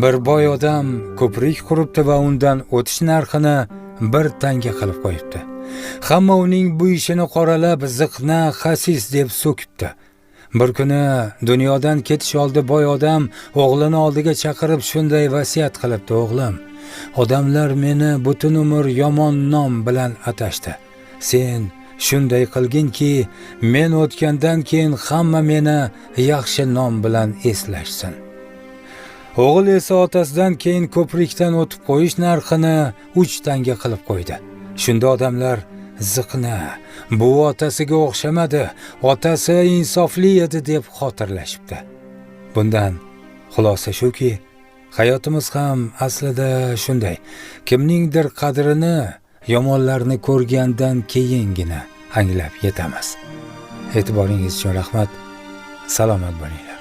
Bir boy odam ko'prik quribdi va undan o'tish narxini 1 tanga qilib qo'yibdi. Hamma uning bu ishini qoralab, ziqna, xasis deb so'kibdi. Bir kuni dunyodan ketish oldi boy odam o'g'lini oldiga chaqirib shunday vasiyat qilibdi: "O'g'lim, odamlar meni butun umr yomon nom bilan atashdi. Sen shunday qilginki, men o'tgandan keyin hamma meni yaxshi nom bilan eslashsin." O'g'il esa otasidan keyin ko'prikdan o'tib qo'yish narxini 3 tanga qilib qo'ydi. Shunda odamlar ziqna, bu otasiga o'xshamadi, otasi insofli edi deb xotirlashibdi. Bundan xulosa shuki, hayotimiz ham aslida shunday. Kimningdir qadrini yomonlarni ko'rgandan keyingina anglab yetamiz. E'tiboringiz uchun rahmat. Salomat bo'ling.